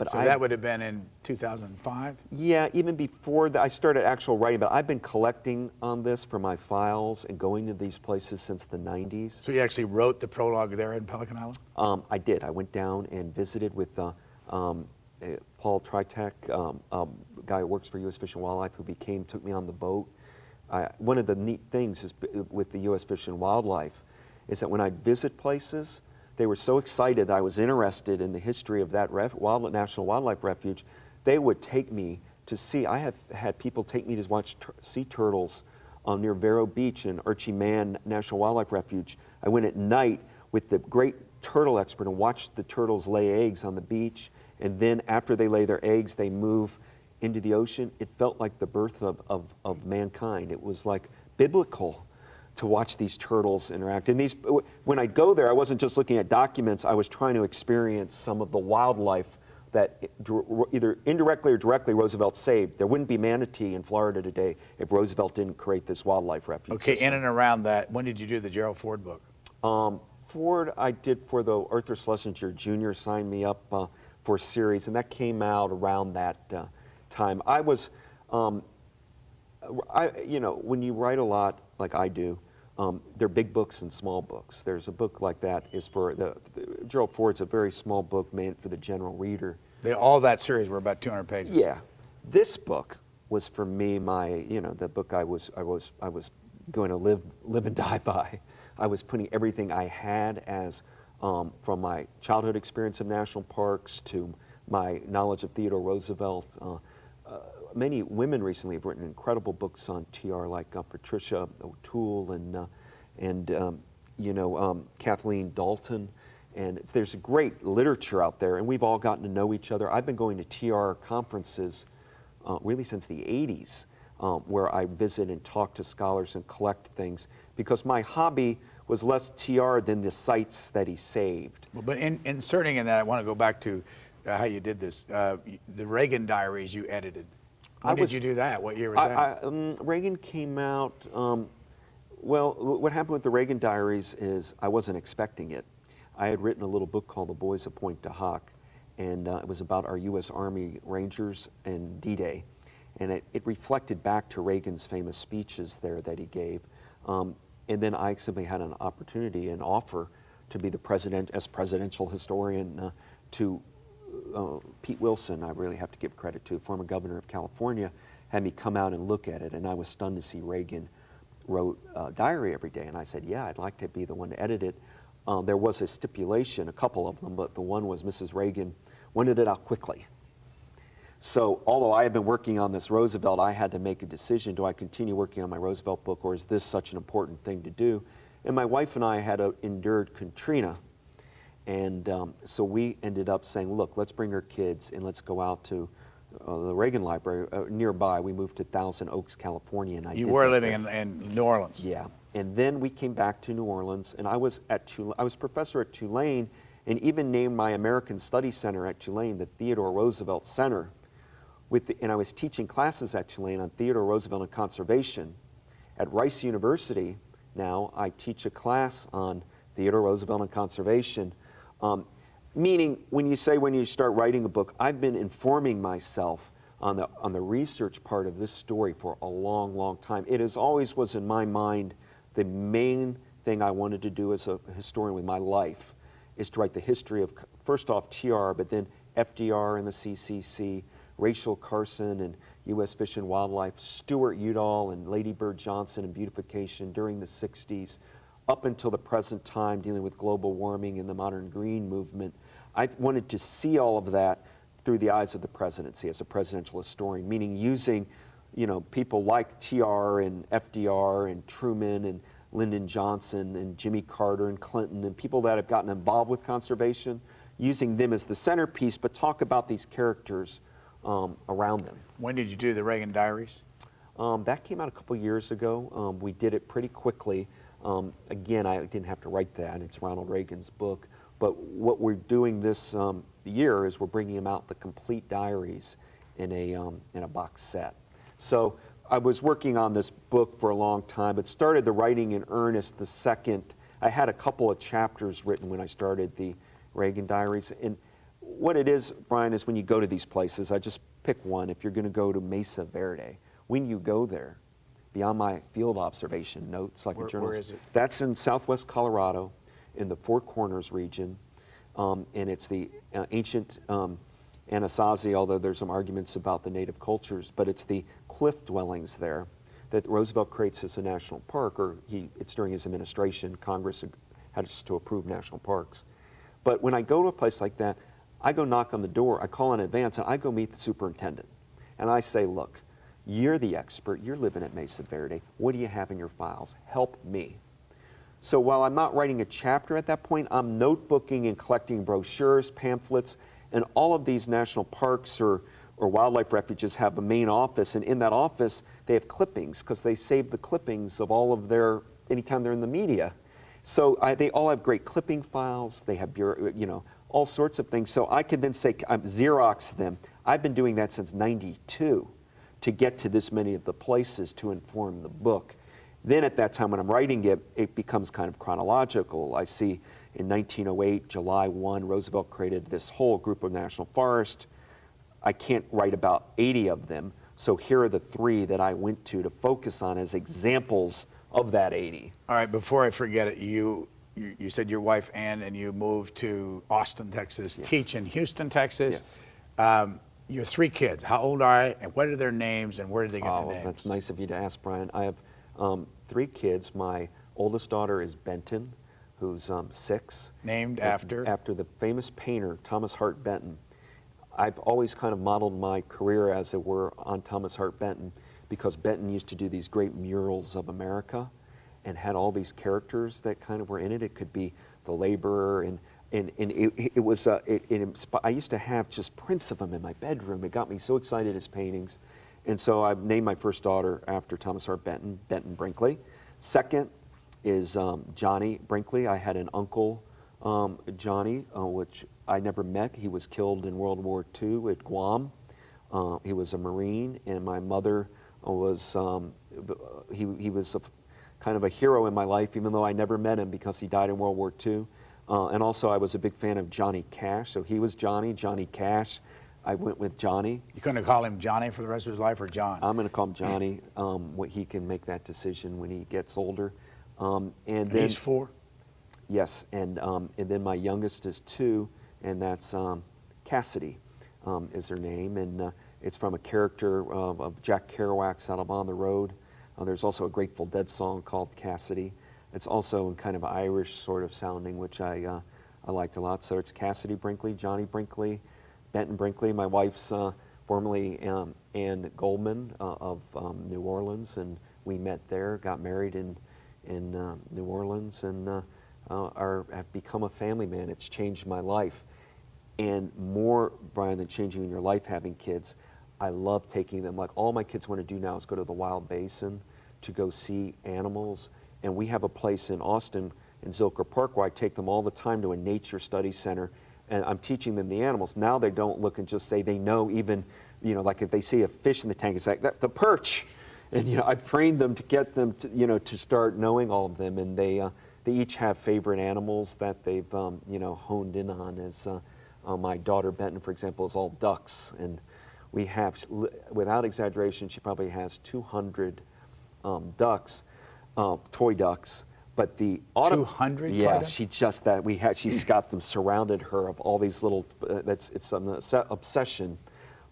So that would have been in 2005? Yeah, even before that, I started actual writing, but I've been collecting on this for my files and going to these places since the 90s. So you actually wrote the prologue there in Pelican Island? I did. I went down and visited with Paul Tritek, a guy who works for U.S. Fish and Wildlife, who took me on the boat. One of the neat things is with the U.S. Fish and Wildlife is that when I visit places, they were so excited that I was interested in the history of that National Wildlife Refuge, they would take me to see. I have had people take me to watch sea turtles near Vero Beach in Archie Mann National Wildlife Refuge. I went at night with the great turtle expert and watched the turtles lay eggs on the beach, and then after they lay their eggs, they move into the ocean. It felt like the birth of mankind. It was like biblical to watch these turtles interact. And when I go there, I wasn't just looking at documents, I was trying to experience some of the wildlife that either indirectly or directly Roosevelt saved. There wouldn't be manatee in Florida today if Roosevelt didn't create this wildlife refuge Okay, system. in and around that, when did you do the Gerald Ford book? Ford, I did for the Arthur Schlesinger Jr. signed me up for a series, and that came out around that time. I was, when you write a lot like I do, there are big books and small books. There's a book like that is for Gerald Ford's a very small book meant for the general reader. All that series were about 200 pages. Yeah, this book was for me the book I was going to live and die by. I was putting everything I had as from my childhood experience of national parks to my knowledge of Theodore Roosevelt. Many women recently have written incredible books on TR, like Patricia O'Toole and Kathleen Dalton. And there's great literature out there, and we've all gotten to know each other. I've been going to TR conferences really since the 80s, where I visit and talk to scholars and collect things, because my hobby was less TR than the sites that he saved. Well, but inserting in that, I want to go back to how you did this. The Reagan diaries you edited. When did you do that? What year was that? Reagan came out, well, what happened with the Reagan diaries is I wasn't expecting it. I had written a little book called The Boys of Pointe du Hoc, and it was about our U.S. Army Rangers and D-Day. And it reflected back to Reagan's famous speeches there that he gave. And then I simply had an opportunity, an offer to be the presidential historian to Pete Wilson, I really have to give credit to, former governor of California, had me come out and look at it, and I was stunned to see Reagan wrote a diary every day. And I said, yeah, I'd like to be the one to edit it. There was a stipulation, a couple of them, but the one was Mrs. Reagan wanted it out quickly. So although I had been working on this Roosevelt, I had to make a decision. Do I continue working on my Roosevelt book, or is this such an important thing to do? And my wife and I had endured Katrina. And so we ended up saying, look, let's bring our kids and let's go out to the Reagan Library nearby. We moved to Thousand Oaks, California. And you were living in New Orleans. Yeah. And then we came back to New Orleans, and I was professor at Tulane, and even named my American Studies Center at Tulane the Theodore Roosevelt Center. And I was teaching classes at Tulane on Theodore Roosevelt and conservation. At Rice University now, I teach a class on Theodore Roosevelt and conservation. Meaning, when you start writing a book, I've been informing myself on the research part of this story for a long, long time. It always was in my mind the main thing I wanted to do as a historian with my life is to write the history of, first off, TR, but then FDR and the CCC, Rachel Carson and U.S. Fish and Wildlife, Stuart Udall and Lady Bird Johnson and beautification during the 60s, up until the present time dealing with global warming and the modern green movement. I wanted to see all of that through the eyes of the presidency as a presidential historian, meaning using, people like TR and FDR and Truman and Lyndon Johnson and Jimmy Carter and Clinton and people that have gotten involved with conservation, using them as the centerpiece, but talk about these characters around them. When did you do the Reagan Diaries? That came out a couple years ago. We did it pretty quickly. Again, I didn't have to write that. It's Ronald Reagan's book. But what we're doing this year is we're bringing them out the complete diaries in a box set. So I was working on this book for a long time, but started the writing in earnest the second. I had a couple of chapters written when I started the Reagan Diaries. And what it is, Brian, is when you go to these places, I just pick one. If you're going to go to Mesa Verde, when you go there, beyond my field observation notes, like a journalist. Where is it? That's in southwest Colorado, in the Four Corners region, and it's the ancient Anasazi, although there's some arguments about the native cultures, but it's the cliff dwellings there that Roosevelt creates as a national park, or it's during his administration, Congress had to approve national parks. But when I go to a place like that, I go knock on the door, I call in advance, and I go meet the superintendent. And I say, look, you're the expert, you're living at Mesa Verde, what do you have in your files? Help me. So while I'm not writing a chapter at that point, I'm notebooking and collecting brochures, pamphlets, and all of these national parks or wildlife refuges have a main office, and in that office they have clippings because they save the clippings of all of their, anytime they're in the media. So they all have great clipping files, they have all sorts of things. So I could then say, Xerox them. I've been doing that since '92 to get to this many of the places to inform the book. Then at that time when I'm writing it, it becomes kind of chronological. I see in 1908, July 1, Roosevelt created this whole group of national forests. I can't write about 80 of them, so here are the 3 that I went to focus on as examples of that 80. All right, before I forget it, you said your wife Ann and you moved to Austin, Texas, Yes. teach in Houston, Texas. Yes. Your 3 kids, how old are they, and what are their names, and where did they get the names? That's nice of you to ask, Brian. I have 3 kids. My oldest daughter is Benton, who's 6. Named after? After the famous painter, Thomas Hart Benton. I've always kind of modeled my career, as it were, on Thomas Hart Benton, because Benton used to do these great murals of America and had all these characters that kind of were in it. It could be the laborer, and it was, I used to have just prints of him in my bedroom. It got me so excited, his paintings. And so I named my first daughter after Thomas Hart Benton, Benton Brinkley. Second is Johnny Brinkley. I had an uncle, Johnny, which I never met. He was killed in World War II at Guam. He was a Marine, and my mother was, he was kind of a hero in my life, even though I never met him because he died in World War II. And also I was a big fan of Johnny Cash, so he was Johnny Cash. I went with Johnny. You going to call him Johnny for the rest of his life, or John? I'm going to call him Johnny. He can make that decision when he gets older. And then he's 4? Yes, and then my youngest is 2, and that's Cassidy is her name, and it's from a character of Jack Kerouac's Out on the Road. There's also a Grateful Dead song called Cassidy. It's also kind of Irish sort of sounding, which I liked a lot. So it's Cassidy Brinkley, Johnny Brinkley, Benton Brinkley. My wife's formerly Ann Goldman of New Orleans, and we met there, got married in New Orleans, and have become a family man. It's changed my life. And more, Brian, than changing your life, having kids, I love taking them. Like all my kids want to do now is go to the Wild Basin to go see animals. And we have a place in Austin, in Zilker Park, where I take them all the time to a nature study center, and I'm teaching them the animals. Now they don't look and just say they know, even, like if they see a fish in the tank, it's like, the perch. And, I've trained them to get them to, to start knowing all of them. And they each have favorite animals that they've, honed in on. As my daughter Benton, for example, is all ducks. And we have, without exaggeration, she probably has 200 ducks. Toy ducks, but the 200. Yeah, she's got them surrounded her of all these little. It's an obsession,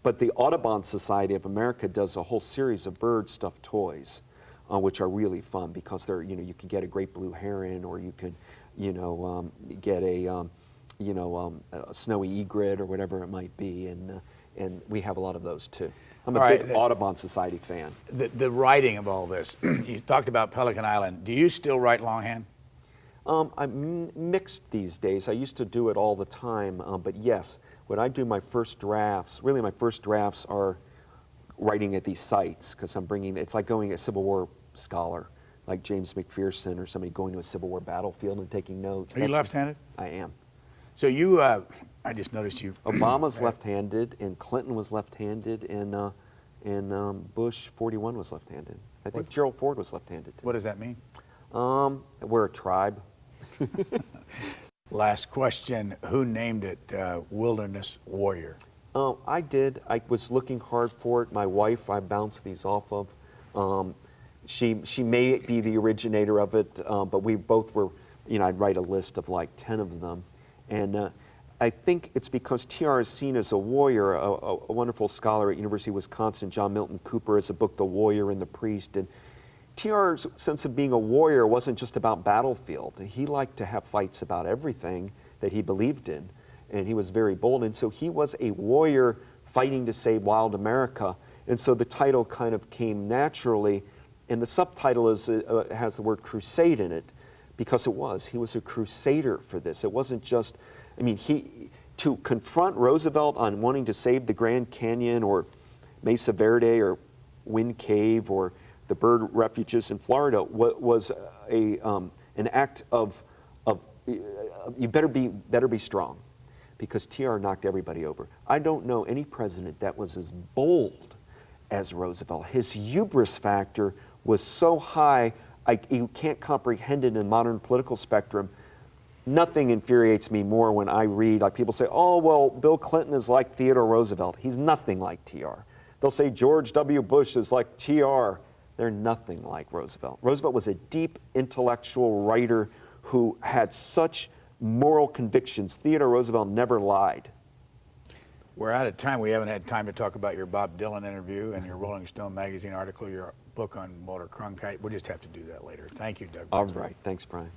but the Audubon Society of America does a whole series of bird stuffed toys, which are really fun because they're you can get a great blue heron, or you can get a snowy egret or whatever it might be, and we have a lot of those too. I'm a All right, big Audubon Society fan. The writing of all this, you talked about Pelican Island. Do you still write longhand? I'm mixed these days. I used to do it all the time, but yes, when I do my first drafts, really my first drafts are writing at these sites, because it's like going a Civil War scholar, like James McPherson or somebody going to a Civil War battlefield and taking notes. Are you left-handed? I am. So you, I just noticed you. Obama's left-handed, and Clinton was left-handed, and Bush 41 was left-handed. I think Gerald Ford was left-handed too. What does that mean? We're a tribe. Last question, who named it Wilderness Warrior? I did. I was looking hard for it. My wife, I bounced these off of. She may be the originator of it, but we both were, I'd write a list of like 10 of them. And I think it's because TR is seen as a warrior. A wonderful scholar at University of Wisconsin, John Milton Cooper, has a book, The Warrior and the Priest. And TR's sense of being a warrior wasn't just about battlefield. He liked to have fights about everything that he believed in. And he was very bold. And so he was a warrior fighting to save wild America. And so the title kind of came naturally. And the subtitle has the word crusade in it, because he was a crusader for this. It wasn't just, to confront Roosevelt on wanting to save the Grand Canyon or Mesa Verde or Wind Cave or the bird refuges in Florida was an act of you better be strong, because TR knocked everybody over. I don't know any president that was as bold as Roosevelt. His hubris factor was so high, you can't comprehend it in the modern political spectrum. Nothing infuriates me more when I read, like people say, oh, well, Bill Clinton is like Theodore Roosevelt. He's nothing like TR. They'll say George W. Bush is like TR. They're nothing like Roosevelt. Roosevelt was a deep intellectual writer who had such moral convictions. Theodore Roosevelt never lied. We're out of time. We haven't had time to talk about your Bob Dylan interview and your Rolling Stone magazine article, your book on Walter Cronkite. We'll just have to do that later. Thank you, Doug. All right. Thanks, Brian.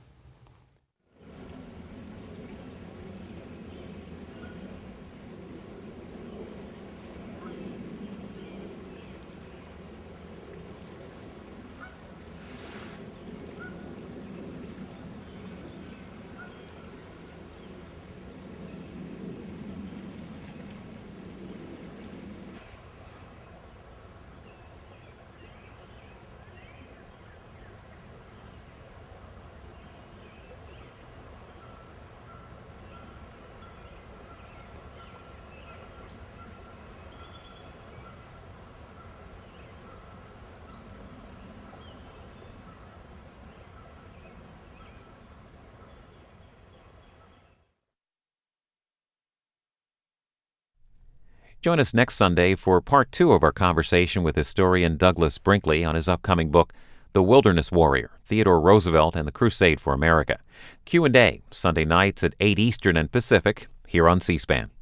Join us next Sunday for part 2 of our conversation with historian Douglas Brinkley on his upcoming book, The Wilderness Warrior, Theodore Roosevelt and the Crusade for America. Q&A, Sunday nights at 8 Eastern and Pacific, here on C-SPAN.